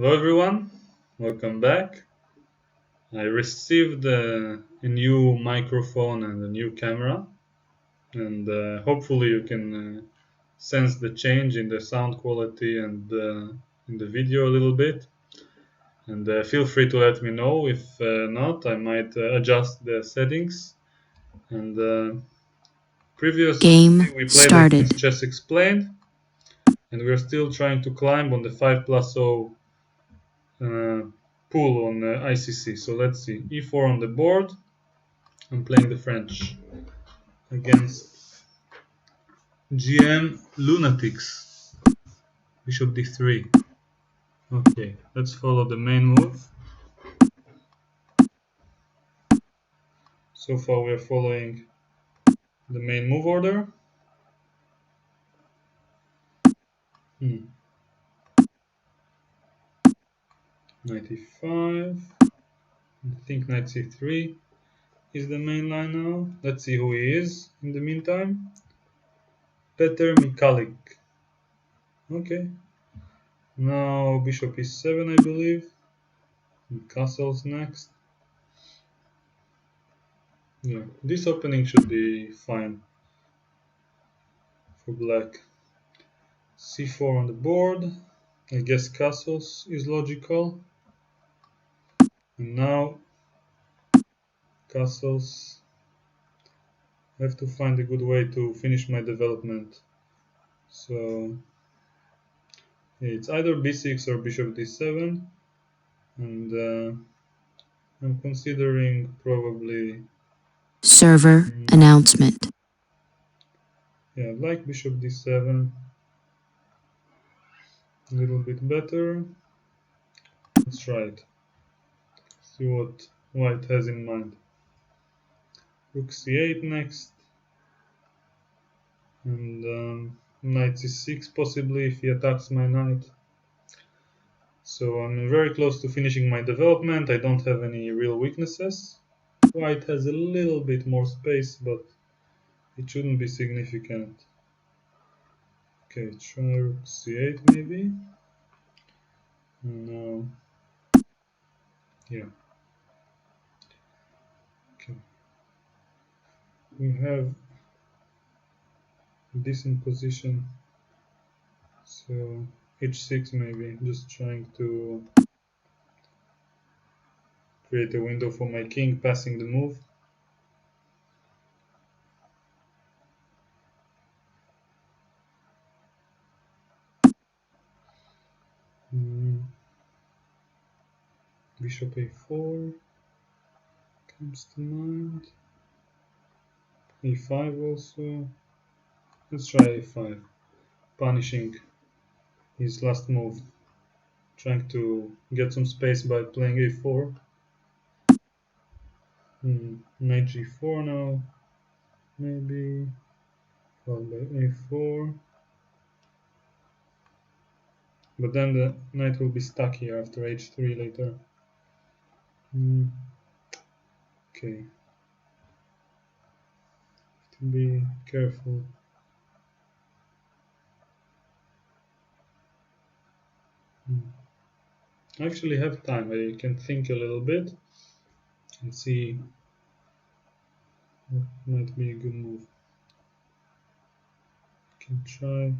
Hello everyone, welcome back. I received a new microphone and a new camera, and hopefully you can sense the change in the sound quality and in the video a little bit. And feel free to let me know. If not, I might adjust the settings. And previously Game we played, I started. think, Chess Explained, and we're still trying to climb on the 5+0 uh, pool on ICC. So let's see, e4 on the board. I'm playing the French against GM Lunatics. Bishop d3. Okay, let's follow the main move. So far we are following the main move order. 95. I think knight c3 is the main line now. Let's see who he is in the meantime. Michalik. Okay. Now bishop e7, I believe. And castles next. Yeah, this opening should be fine for black. c4 on the board. I guess castles is logical. And now castles. I have to find a good way to finish my development. So it's either b6 or bishop d7, and I'm considering probably Server announcement. yeah, like bishop d7 a little bit better. Let's try it. See what white has in mind. Rook c8 next, and knight c6 possibly if he attacks my knight. So I'm very close to finishing my development. I don't have any real weaknesses. White has a little bit more space, but it shouldn't be significant. Okay, try rook c8 maybe. No. Yeah. Okay. We have a decent position. So h6 maybe, just trying to create a window for my king passing the move. Bishop a4 comes to mind. e5 also. Let's try a5, punishing his last move, trying to get some space by playing a4. Knight g4 now, maybe, followed by a4. But then the knight will be stuck here after h3 later. Okay. Have to be careful. I actually have time. I can think a little bit and see what might be a good move. I can try.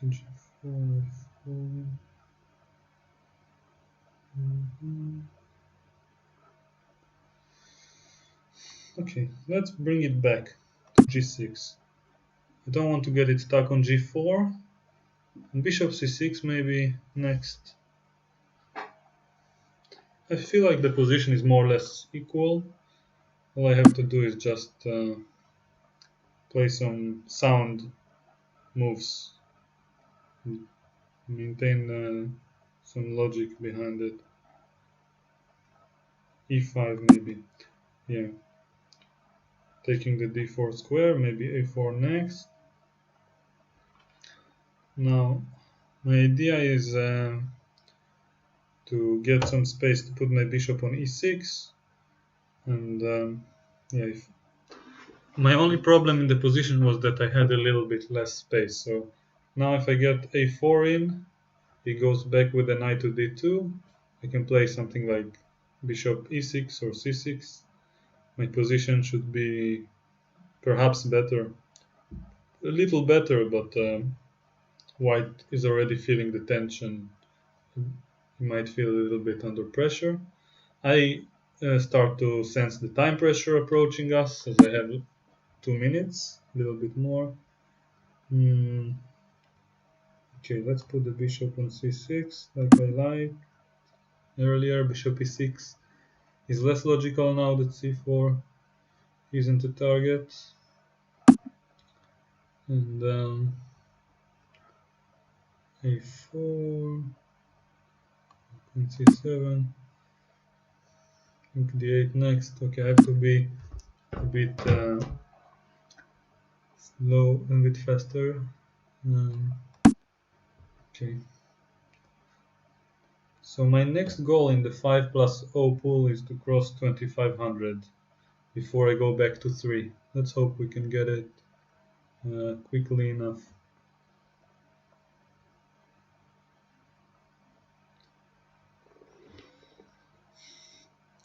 G4, f4. Okay, let's bring it back to g6. I don't want to get it stuck on g4. And bishop c6 maybe next. I feel like the position is more or less equal. All I have to do is just play some sound moves, maintain some logic behind it. e5 maybe, yeah. Taking the d4 square, maybe a4 next. Now, my idea is to get some space to put my bishop on e6, and yeah, My only problem in the position was that I had a little bit less space. So now if I get a4 in, he goes back with a knight to d2. I can play something like bishop e6 or c6. My position should be perhaps better, a little better, but white is already feeling the tension. He might feel a little bit under pressure. I start to sense the time pressure approaching us as I have 2 minutes, a little bit more. Okay, let's put the bishop on c6 like I like earlier. Bishop e6 is less logical now that c4 isn't a target. And a4 and c7, rook d8 next. Okay, I have to be a bit slow, a bit faster. Okay. So my next goal in the 5+0 pool is to cross 2500 before I go back to 3. Let's hope we can get it quickly enough.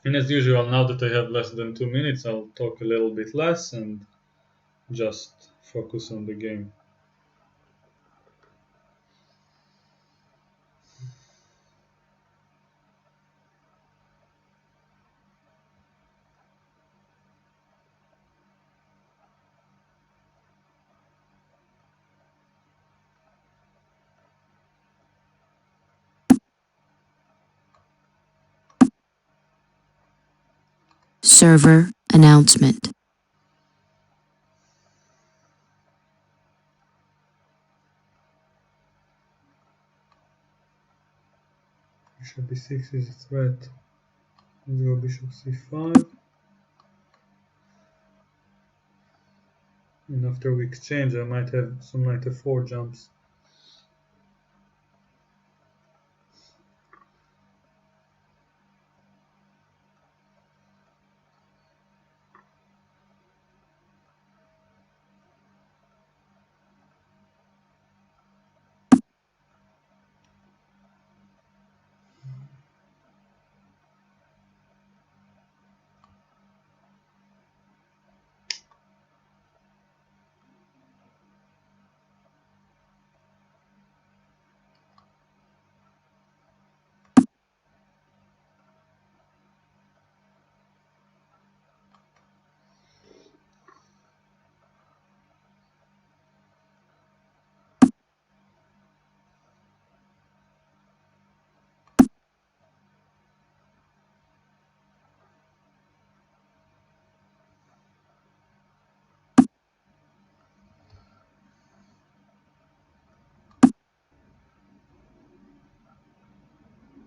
And as usual, now that I have less than 2 minutes, I'll talk a little bit less and just focus on the game. Server announcement. Bishop b6 is a threat. Let's go bishop c5. And after we exchange, I might have some knight f4 jumps.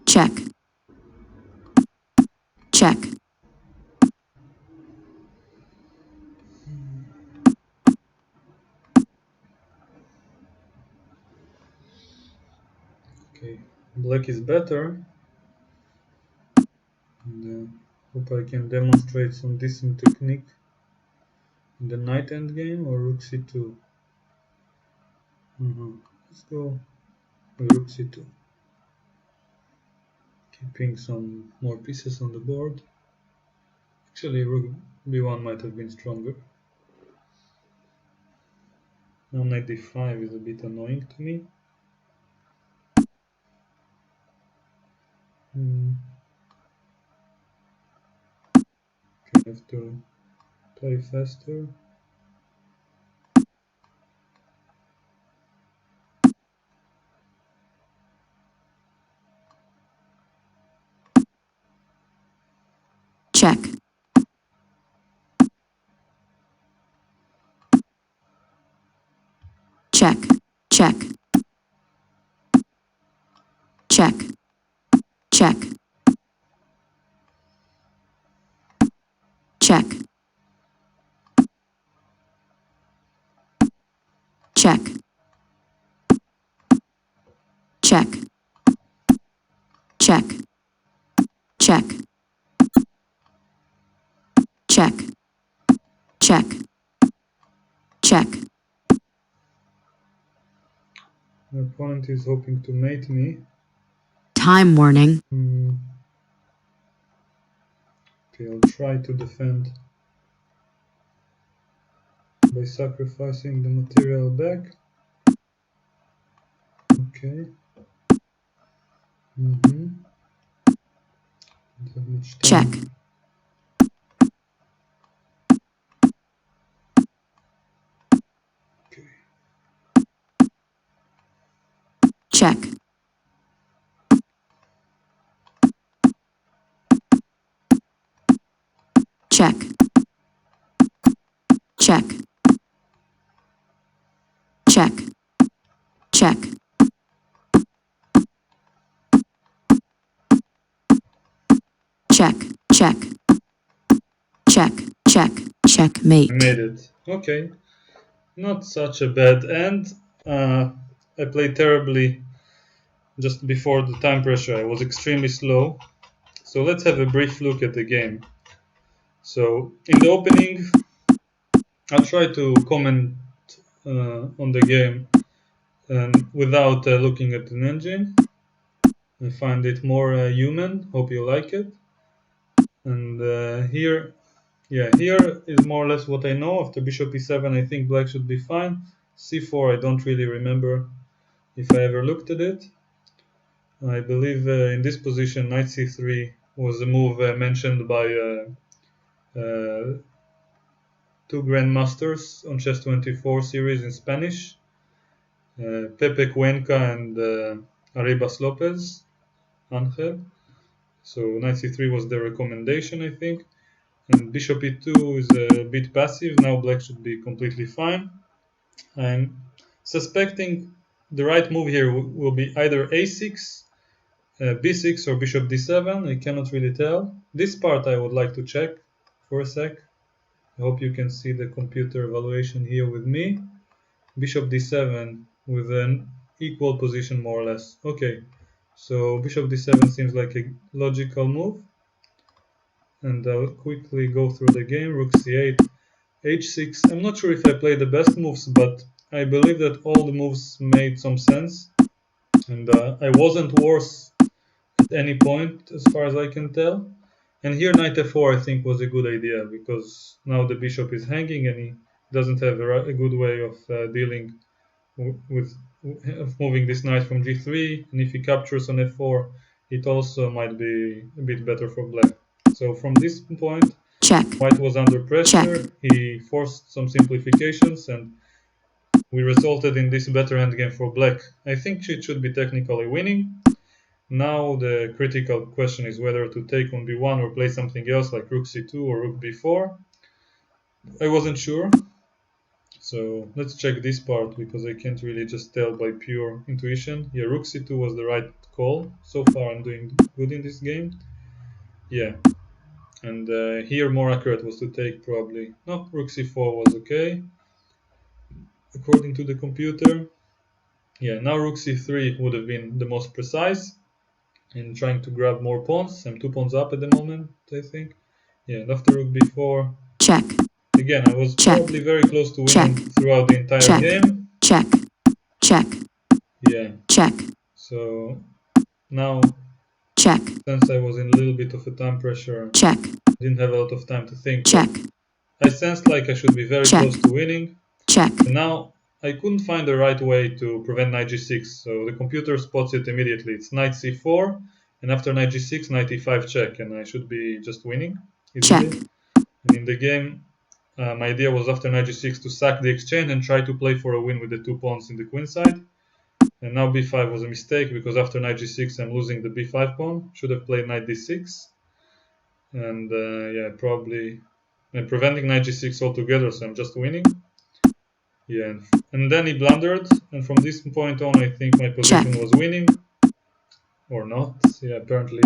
Check. Check. Okay, black is better. And hope I can demonstrate some decent technique in the knight endgame or rook c2. Let's go rook c2. Keeping some more pieces on the board. Actually, rook b1 might have been stronger. Now knight d5 is a bit annoying to me. Okay, I have to play faster. Check. Check. Check. Check. Check. Check. Check. Check. Check. Check. Check. Check. My opponent is hoping to mate me. Time warning. Okay, I'll try to defend by sacrificing the material back. Okay. Don't have much Check. time. Okay. Check. Check. Check. Check. Check. Check. Check. Check. Check. Checkmate. I made it. Okay. Not such a bad end. I played terribly just before the time pressure. I was extremely slow. So let's have a brief look at the game. So in the opening, I'll try to comment on the game without looking at an engine. I find it more human. Hope you like it. And here is more or less what I know. After bishop e7, I think black should be fine. c4, I don't really remember if I ever looked at it. I believe in this position, knight c3 was a move mentioned by two grandmasters on Chess24 series in Spanish, Pepe Cuenca and Arribas Lopez Angel. So knight c3 was the recommendation, I think. And bishop e2 is a bit passive. Now black should be completely fine. I'm suspecting the right move here will be either a6, b6 or bishop d7. I cannot really tell. This part I would like to check for a sec. I hope you can see the computer evaluation here with me. Bishop d7 with an equal position more or less. Okay, so bishop d7 seems like a logical move. And I'll quickly go through the game. Rook c8, h6. I'm not sure if I played the best moves, but I believe that all the moves made some sense. And I wasn't worse at any point as far as I can tell. And here knight f4 I think was a good idea because now the bishop is hanging and he doesn't have a good way of dealing with of moving this knight from g3, and if he captures on f4 it also might be a bit better for black. So from this point, Check. white was under pressure. Check. He forced some simplifications and we resulted in this better endgame for black. I think it should be technically winning. Now the critical question is whether to take on b1 or play something else like rook c2 or rook b4. I wasn't sure, so let's check this part because I can't really just tell by pure intuition. Yeah, rook c2 was the right call. So far I'm doing good in this game. Yeah, and here more accurate was to take probably. No, rook c4 was okay according to the computer. Yeah, now rook c3 would have been the most precise in trying to grab more pawns. I'm 2 pawns up at the moment, I think. Yeah, and after rook b4, Check. again, I was Check. probably very close to winning Check. throughout the entire Check. game. Check. Check. Yeah, Check. so now Check. since I was in a little bit of a time pressure, Check. didn't have a lot of time to think, Check. but I sensed like I should be very Check. close to winning. Check. And now I couldn't find the right way to prevent knight g6, so the computer spots it immediately. It's knight c4, and after knight g6, knight e5 check, and I should be just winning easily. Check. And in the game, my idea was after knight g6 to sack the exchange and try to play for a win with the 2 pawns in the queen side. And now b5 was a mistake because after knight g6 I'm losing the b5 pawn. Should have played knight d6. And yeah, probably I'm preventing knight g6 altogether, so I'm just winning. Yeah, and then he blundered, and from this point on I think my position Check. was winning. Or not. Yeah, apparently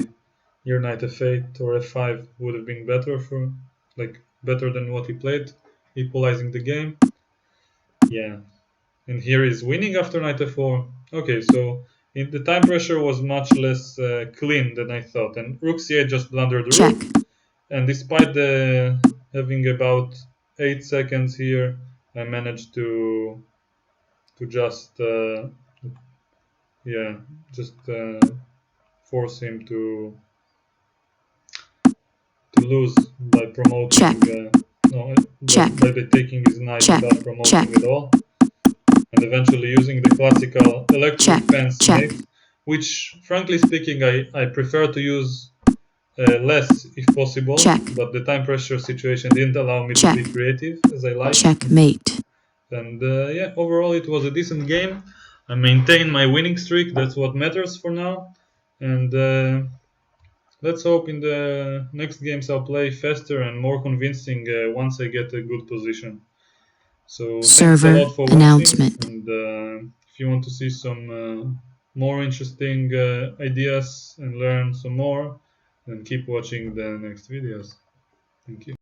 here knight f8 or f5 would have been better for better than what he played, equalizing the game. Yeah, and here is winning after knight f4. Okay, so the time pressure was much less clean than I thought, and rook c8 just blundered the Check. rook. And despite the having about 8 seconds here, I managed to just yeah, just force him to lose by promoting. Check. No, Check. by taking his knight Check. without promoting Check. at all, and eventually using the classical electric Check. fence Check. mate, which, frankly speaking, I prefer to use less if possible. Check. But the time pressure situation didn't allow me to Check. be creative as I like. Checkmate. And yeah, overall it was a decent game. I maintained my winning streak. That's what matters for now. And let's hope in the next games I'll play faster and more convincing once I get a good position. So thanks a Server lot for watching. announcement. And if you want to see some more interesting ideas and learn some more, then keep watching the next videos. Thank you.